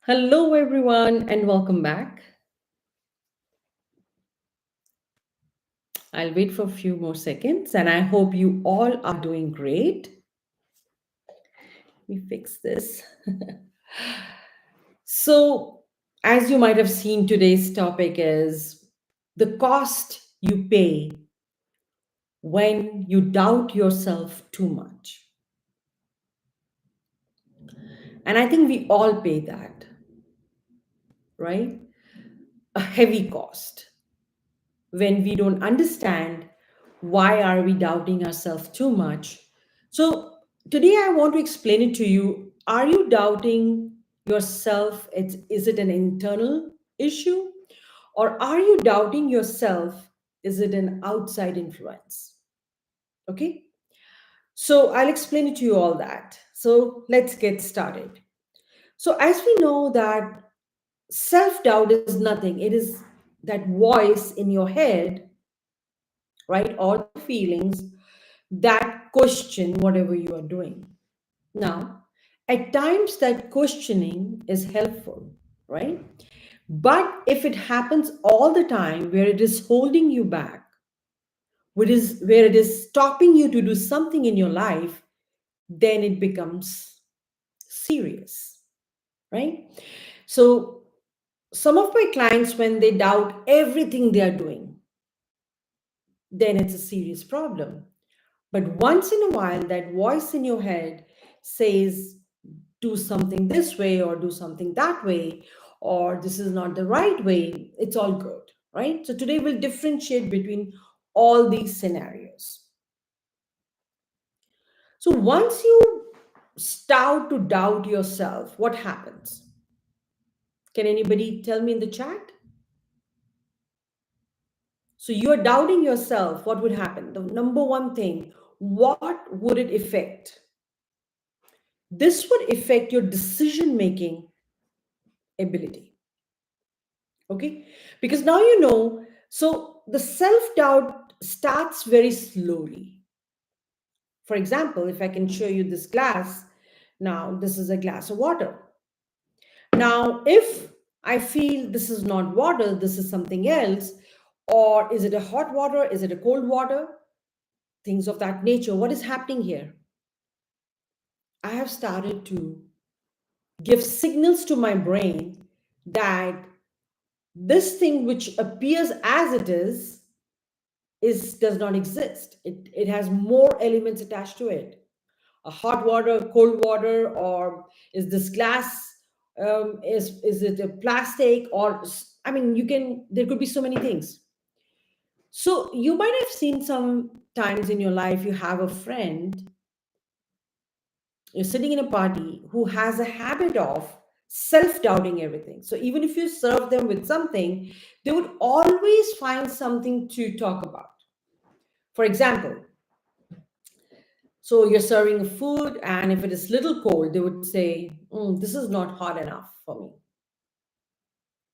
Hello, everyone, and welcome back. I'll wait for a few more seconds, and I hope you all are doing great. Let me fix this. So, as you might have seen, today's topic is the cost you pay when you doubt yourself too much. And I think we all pay that, right? A heavy cost when we don't understand why are we doubting ourselves too much. So today I want to explain it to you. Are you doubting yourself? Is it an internal issue, or are you doubting yourself? Is it an outside influence? Okay, so I'll explain it to you all that. So let's get started. So as we know that self doubt is nothing, it is that voice in your head, right, or the feelings that question whatever you are doing. Now, at times that questioning is helpful, right? But if it happens all the time where it is holding you back, where it is stopping you to do something in your life, then it becomes serious, right? So, some of my clients, when they doubt everything they are doing, then it's a serious problem. But once in a while, that voice in your head says, do something this way or do something that way, or this is not the right way, it's all good, right? So today we'll differentiate between all these scenarios. So once you start to doubt yourself, what happens? Can anybody tell me in the chat? So you're doubting yourself, what would happen? The number one thing, what would it affect? This would affect your decision making ability. Okay, because now you know. So the self doubt starts very slowly. For example, if I can show you this glass, now this is a glass of water. Now if I feel this is not water, this is something else, or is it a hot water, is it a cold water, things of that nature, what is happening here? I have started to give signals to my brain that this thing which appears as it is does not exist. It has more elements attached to it. A hot water, cold water, or is this glass? Is it a plastic? Or I mean, you can. There could be so many things. So you might have seen some times in your life you have a friend, you're sitting in a party who has a habit of self-doubting everything. So even if you serve them with something, they would always find something to talk about. For example, so you're serving food, and if it is little cold, they would say, "This is not hot enough for me."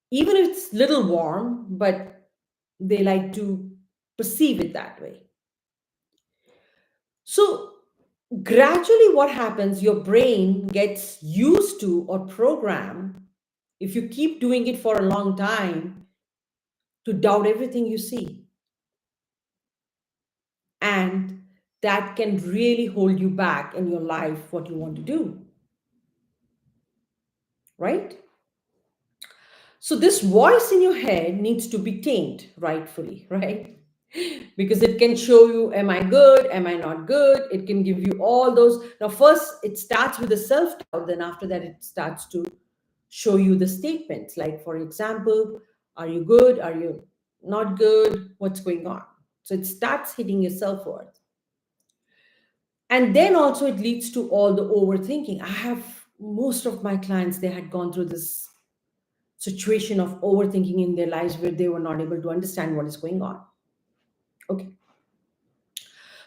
Even if it's little warm, but they like to perceive it that way. So gradually, what happens, your brain gets used to or programmed, if you keep doing it for a long time, to doubt everything you see. And that can really hold you back in your life, what you want to do, right? So this voice in your head needs to be tamed rightfully, right? Because it can show you, am I good? Am I not good? It can give you all those. Now, first, it starts with the self doubt. Then, after that, it starts to show you the statements. Like, for example, are you good? Are you not good? What's going on? So it starts hitting your self worth. And then also, it leads to all the overthinking. I have most of my clients, they had gone through this situation of overthinking in their lives where they were not able to understand what is going on. Okay.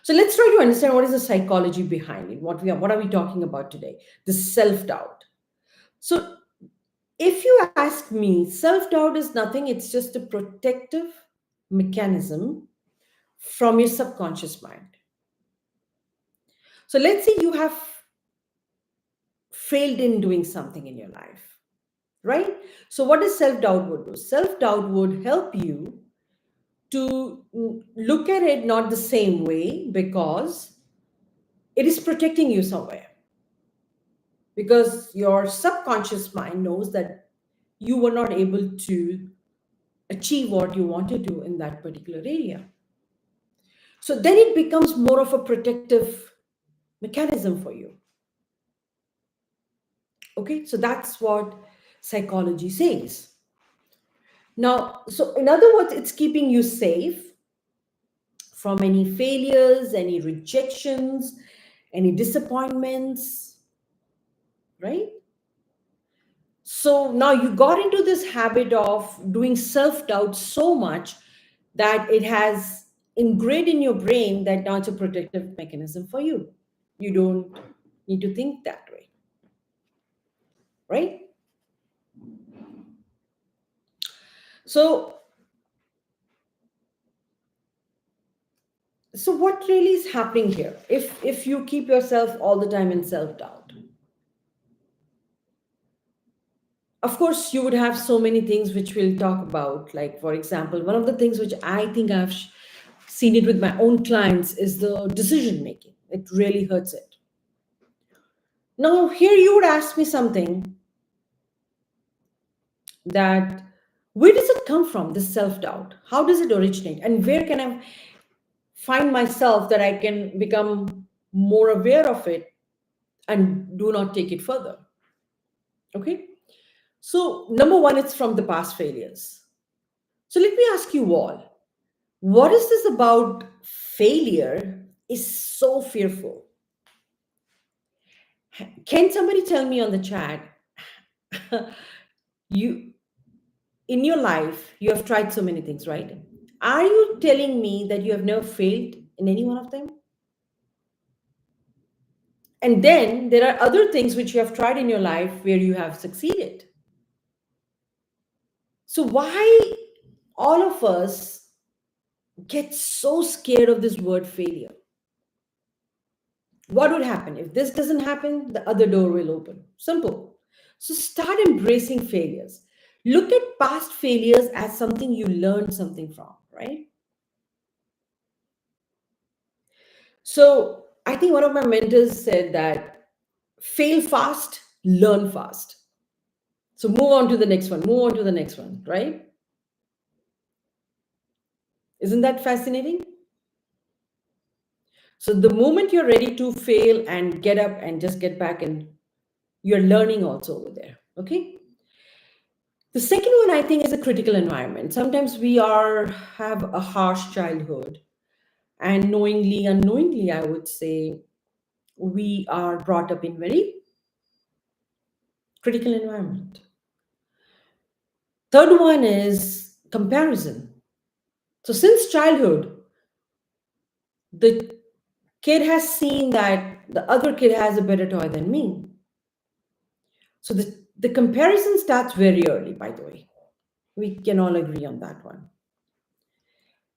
So let's try to understand what is the psychology behind it. What are we talking about today? This self-doubt. So if you ask me, self-doubt is nothing, it's just a protective mechanism from your subconscious mind. So let's say you have failed in doing something in your life. right? So what does self-doubt would do? Self-doubt would help you to look at it not the same way, because it is protecting you somewhere, because your subconscious mind knows that you were not able to achieve what you want to do in that particular area. So then it becomes more of a protective mechanism for you. Okay, so that's what psychology says. Now, so in other words, it's keeping you safe from any failures, any rejections, any disappointments, right? So now you got into this habit of doing self doubt so much that it has ingrained in your brain that now it's a protective mechanism for you. You don't need to think that way, right? So, so what really is happening here? If you keep yourself all the time in self doubt, of course you would have so many things which we'll talk about. Like for example, one of the things which I think I've seen it with my own clients is the decision making. It really hurts it. Now here you would ask me something, that where does it come from, this self doubt? How does it originate, and where can I find myself that I can become more aware of it and do not take it further? Okay, so number one, it's from the past failures. So let me ask you all, what is this about failure is so fearful? Can somebody tell me on the chat? You, in your life, you have tried so many things, right? Are you telling me that you have never failed in any one of them? And then there are other things which you have tried in your life where you have succeeded. So why all of us get so scared of this word failure? What would happen if this doesn't happen? The other door will open. Simple. So start embracing failures. Look at past failures as something you learned something from, right? So I think one of my mentors said that fail fast, learn fast. So move on to the next one, move on to the next one, right? Isn't that fascinating? So the moment you're ready to fail and get up and just get back, and you're learning also over there. Okay. The second one I think is a critical environment. Sometimes we are have a harsh childhood, and knowingly, unknowingly, I would say, we are brought up in very critical environment. Third one is comparison. So since childhood, the kid has seen that the other kid has a better toy than me. So the comparison starts very early, by the way. We can all agree on that one.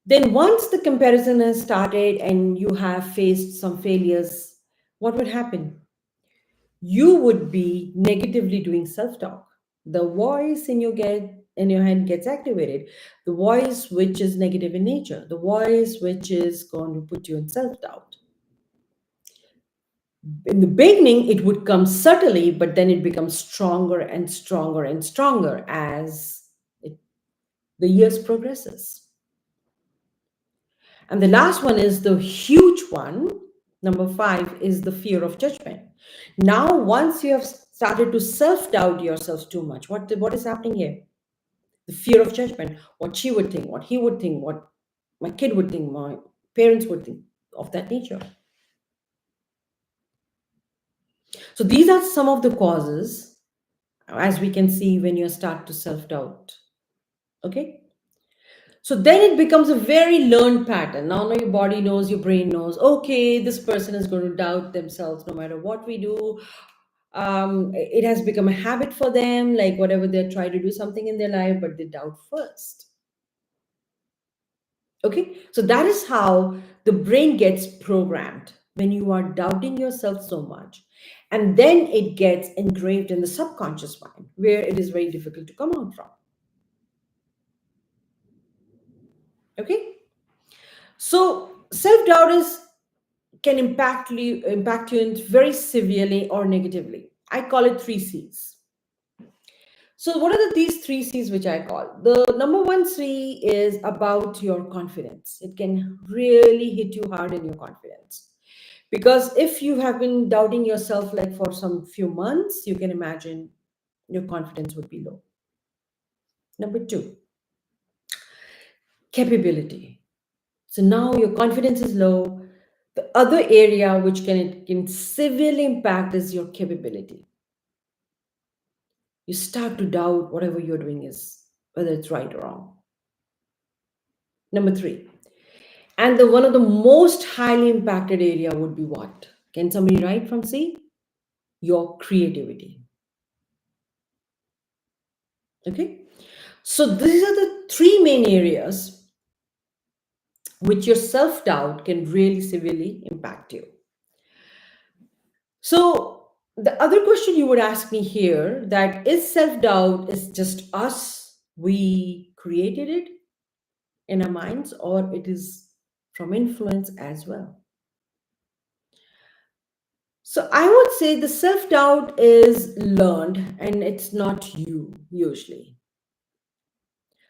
Then once the comparison has started and you have faced some failures, what would happen? You would be negatively doing self-talk. The voice in your head gets activated. The voice which is negative in nature, the voice which is going to put you in self-doubt. In the beginning, it would come subtly, but then it becomes stronger and stronger and stronger as it, the years progresses. And the last one is the huge one. Number five is the fear of judgment. Now, once you have started to self doubt yourself too much, what is happening here? The fear of judgment. What she would think, what he would think, what my kid would think, my parents would think, of that nature. So, these are some of the causes, as we can see, when you start to self doubt. Okay. So then it becomes a very learned pattern. Now your body knows, your brain knows, okay, this person is going to doubt themselves no matter what we do. It has become a habit for them, like whatever they try to do something in their life, but they doubt first. Okay, so that is how the brain gets programmed. when you are doubting yourself so much. And then it gets engraved in the subconscious mind, where it is very difficult to come out from. Okay? So self-doubt is can impact you in very severely or negatively. I call it three C's. So what are these three C's which I call? The number one C is about your confidence. It can really hit you hard in your confidence. Because if you have been doubting yourself like for some few months, you can imagine your confidence would be low. Number two, capability. So now your confidence is low. The other area which can severely impact is your capability. You start to doubt whatever you're doing is, whether it's right or wrong. Number three, and the one of the most highly impacted area would be what? Can somebody write from C? Your creativity. Okay. So these are the three main areas which your self-doubt can really severely impact you. So the other question you would ask me here, that is self-doubt is just us, we created it in our minds, or it is from influence as well? So I would say the self-doubt is learned and it's not you usually.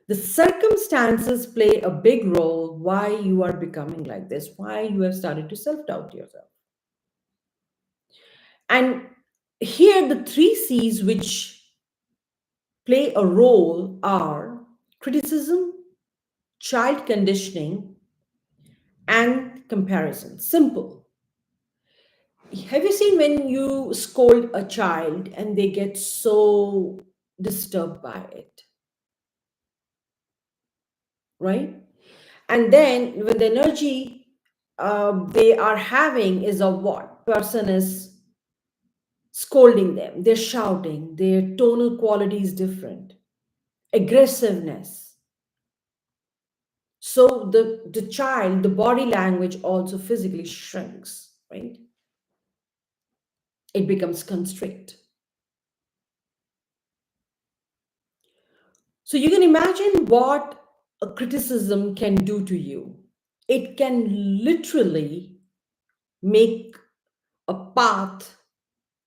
The circumstances play a big role why you are becoming like this, why you have started to self-doubt yourself. And here the three C's which play a role are criticism, child conditioning, and comparison. Simple. Have you seen when you scold a child and they get so disturbed by it, right? And then when the energy they are having is of what? Person is scolding them, they're shouting, their tonal quality is different, aggressiveness. So the child, the body language also physically shrinks, right? It becomes constrict. So you can imagine what a criticism can do to you. It can literally make a path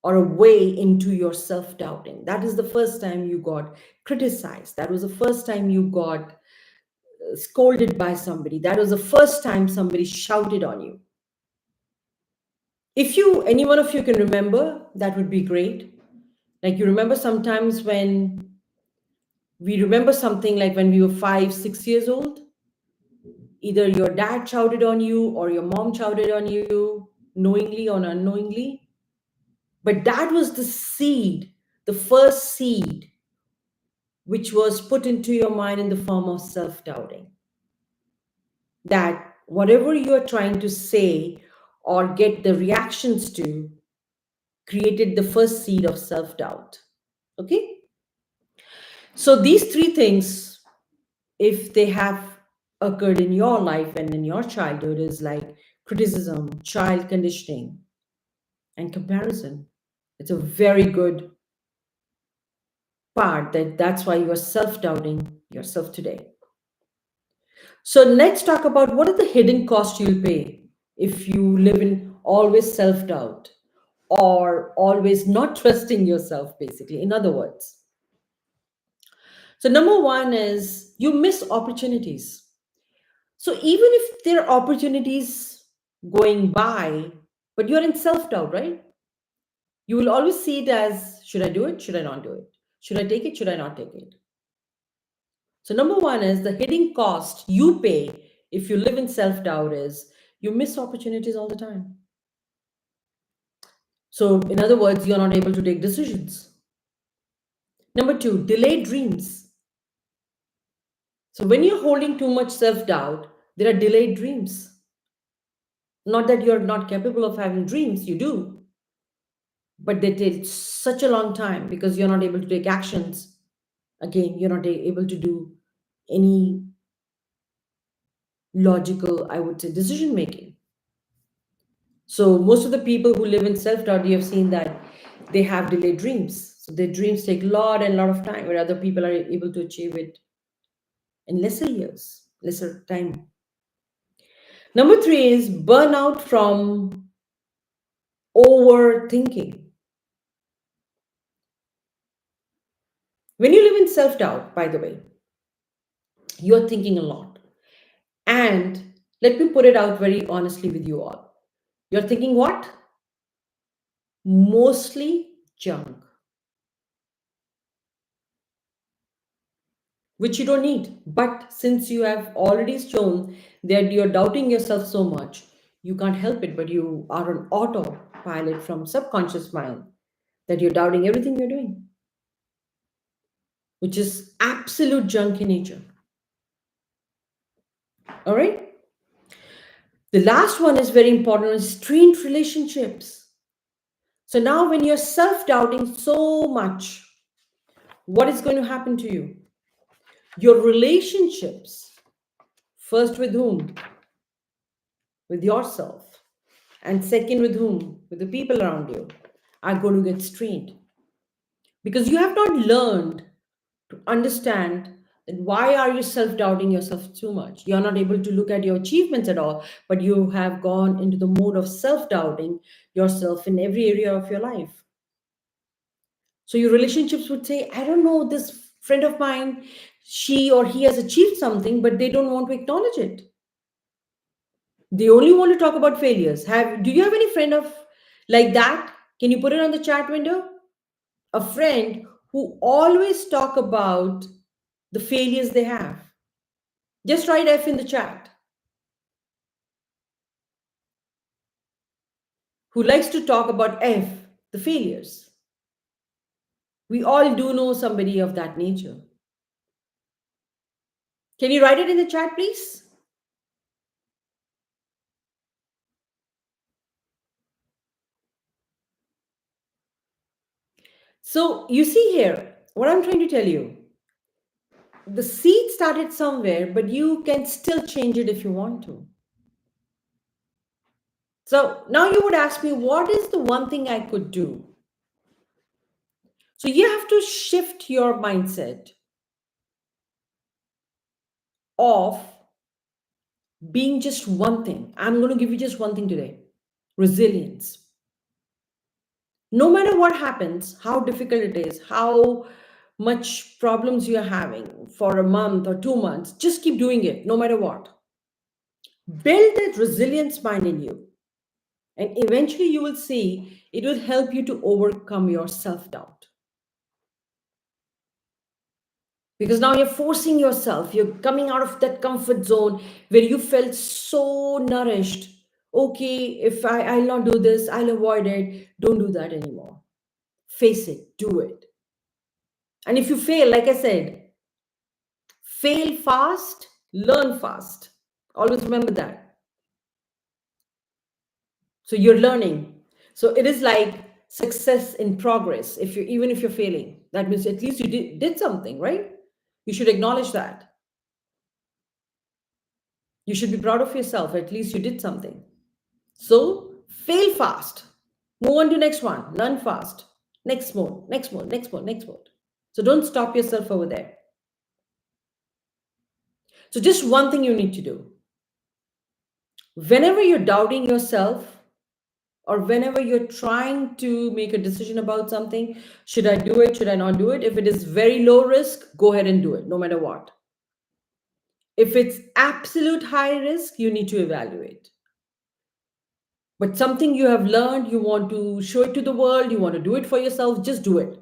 or a way into your self doubting. That is the first time you got criticized. That was the first time you got scolded by somebody. That was the first time somebody shouted on you. If you, any one of you can remember, that would be great. Like you remember sometimes when we remember something like when we were 5, 6 years old, either your dad shouted on you or your mom shouted on you, knowingly or unknowingly. But that was the seed, the first seed, which was put into your mind in the form of self doubting. That whatever you are trying to say or get the reactions to created the first seed of self doubt. Okay? So these three things, if they have occurred in your life and in your childhood, is like criticism, child conditioning, and comparison. It's a very good part that's why you are self-doubting yourself today. So let's talk about what are the hidden costs you'll pay if you live in always self-doubt or always not trusting yourself, basically, in other words. So number one is you miss opportunities. So even if there are opportunities going by, but you're in self-doubt, right? You will always see it as, should I do it? Should I not do it? Should I take it? Should I not take it? So number one is the hidden cost you pay if you live in self-doubt is you miss opportunities all the time. So in other words, you're not able to take decisions. Number two, delayed dreams. So when you're holding too much self-doubt, there are delayed dreams. Not that you're not capable of having dreams, you do, but they take such a long time because you're not able to take actions. Again, you're not able to do any logical, I would say, decision making. So most of the people who live in self-doubt, you have seen that they have delayed dreams. So their dreams take a lot and lot of time, where other people are able to achieve it in lesser years, lesser time. Number three is burnout from overthinking. When you live in self-doubt, by the way, you're thinking a lot. And let me put it out very honestly with you all. You're thinking what? Mostly junk, which you don't need. But since you have already shown that you're doubting yourself so much, you can't help it, but you are on autopilot from subconscious mind that you're doubting everything you're doing, which is absolute junk in nature. All right. The last one is very important is strained relationships. So now when you're self-doubting so much, what is going to happen to you? Your relationships, first with whom? With yourself. And second with whom? With the people around you, are going to get strained. Because you have not learned to understand that why are you self-doubting yourself too much? You're not able to look at your achievements at all, but you have gone into the mode of self-doubting yourself in every area of your life. So your relationships would say, I don't know, this friend of mine, she or he has achieved something, but they don't want to acknowledge it. They only want to talk about failures. Do you have any friend of like that? Can you put it on the chat window? A friend who always talk about the failures they have. Just write F in the chat. Who likes to talk about F, the failures. We all do know somebody of that nature. Can you write it in the chat, please? So you see here, what I'm trying to tell you, the seed started somewhere, but you can still change it if you want to. So now you would ask me, what is the one thing I could do? So you have to shift your mindset of being just one thing. I'm going to give you just one thing today: resilience. No matter what happens, how difficult it is, how much problems you're having for a month or 2 months, just keep doing it no matter what. Build that resilience mind in you. And eventually you will see it will help you to overcome your self doubt. Because now you're forcing yourself, you're coming out of that comfort zone where you felt so nourished. Okay, if I'll not do this, I'll avoid it. Don't do that anymore. Face it, do it. And if you fail, like I said, fail fast, learn fast. Always remember that. So you're learning. So it is like success in progress. If you even if you're failing, that means at least you did something, right? You should acknowledge that. You should be proud of yourself. At least you did something. So fail fast. Move on to next one. Learn fast. Next mode, next mode, next mode, next mode. So don't stop yourself over there. So just one thing you need to do. Whenever you're doubting yourself, or whenever you're trying to make a decision about something, should I do it? Should I not do it? If it is very low risk, go ahead and do it, no matter what. If it's absolute high risk, you need to evaluate. But something you have learned, you want to show it to the world, you want to do it for yourself, just do it.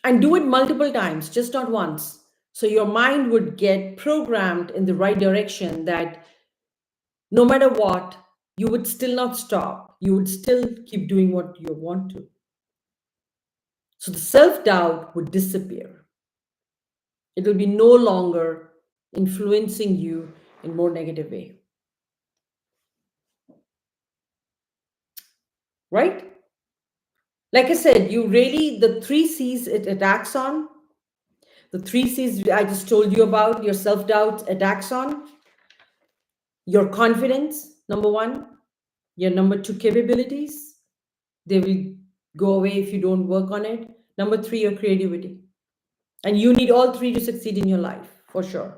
And do it multiple times, just not once. So your mind would get programmed in the right direction that no matter what, you would still not stop. You would still keep doing what you want to. So the self doubt would disappear. It will be no longer influencing you in more negative way. Right? Like I said, you really, the three C's it attacks on, the three C's I just told you about, your self doubt attacks on, your confidence, number one, Your number two, capabilities. They will go away if you don't work on it. Number three, your creativity. And you need all three to succeed in your life, for sure.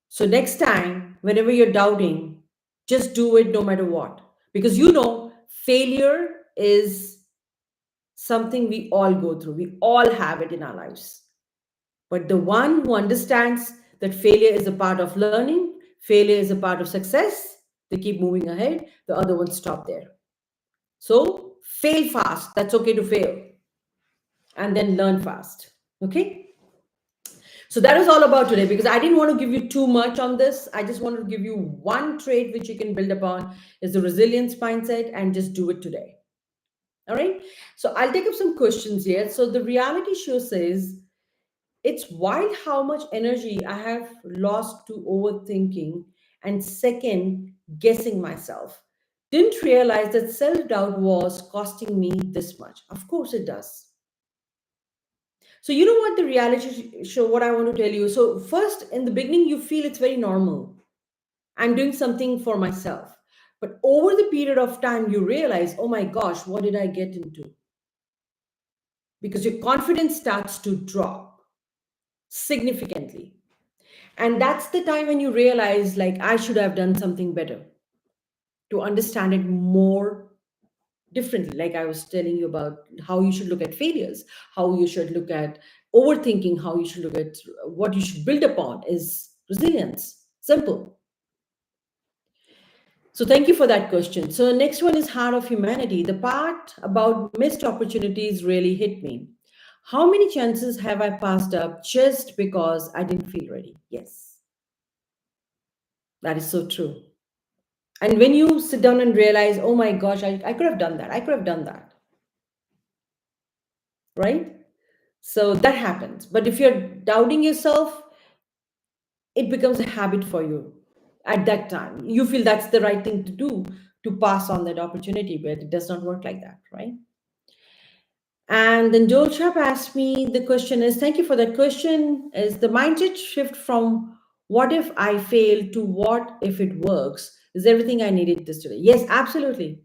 So next time, whenever you're doubting, just do it no matter what. Because failure is something we all go through. We all have it in our lives. But the one who understands that failure is a part of learning, failure is a part of success, they keep moving ahead. The other ones stop there. So fail fast. That's okay to fail. And then learn fast. Okay? So that is all about today because I didn't want to give you too much on this. I just wanted to give you one trait which you can build upon is the resilience mindset and just do it today. All right. So I'll take up some questions here. So the reality show says it's wild how much energy I have lost to overthinking and second guessing myself. Didn't realize that self doubt was costing me this much. Of course it does. So you know what the reality show, what I want to tell you. So first, in the beginning, you feel it's very normal. I'm doing something for myself. But over the period of time, you realize, oh my gosh, what did I get into? Because your confidence starts to drop significantly. And that's the time when you realize, like, I should have done something better to understand it more differently. Like I was telling you about how you should look at failures, how you should look at overthinking, how you should look at what you should build upon is resilience. Simple. So thank you for that question. So next one is heart of humanity. The part about missed opportunities really hit me. How many chances have I passed up just because I didn't feel ready? Yes, that is so true. And when you sit down and realize, oh my gosh, I could have done that, I could have done that, right? So that happens. But if you're doubting yourself, it becomes a habit for you at that time. You feel that's the right thing to do to pass on that opportunity, but it does not work like that, right? And then Joel Sharp asked me the question is thank you for that question. Is the mindset shift from what if I fail to what if it works? Is everything I needed this today? Yes, absolutely.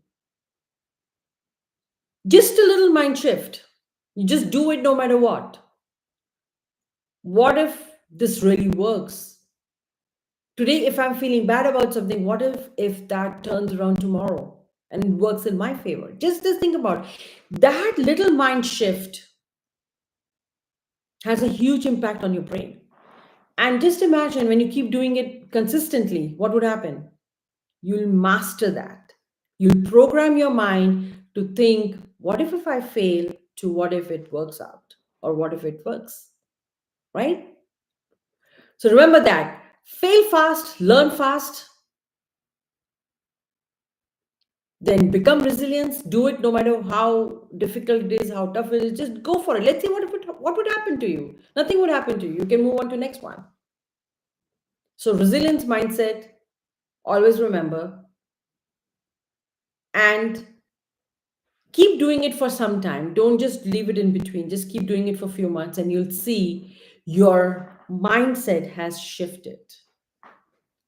Just a little mind shift. You just do it no matter what. What if this really works? Today, if I'm feeling bad about something, what if that turns around tomorrow and works in my favor? Just think about it. That little mind shift has a huge impact on your brain. And just imagine when you keep doing it consistently, what would happen? You'll master that. You'll program your mind to think, what if I fail, to what if it works out? Or what if it works? Right? So remember that. Fail fast, learn fast, then become resilient. Do it no matter how difficult it is, how tough it is. Just go for it. Let's see what would happen to you. Nothing would happen to you. You can move on to next one. So resilience mindset, always remember, and keep doing it for some time. Don't just leave it in between. Just keep doing it for a few months, and you'll see your mindset has shifted,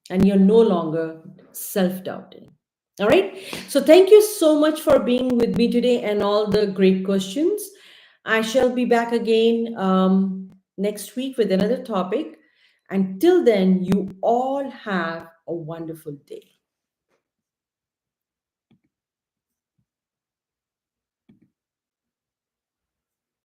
and you're no longer self-doubting. All right. So thank you so much for being with me today and all the great questions. I shall be back again next week with another topic. Until then, you all have a wonderful day.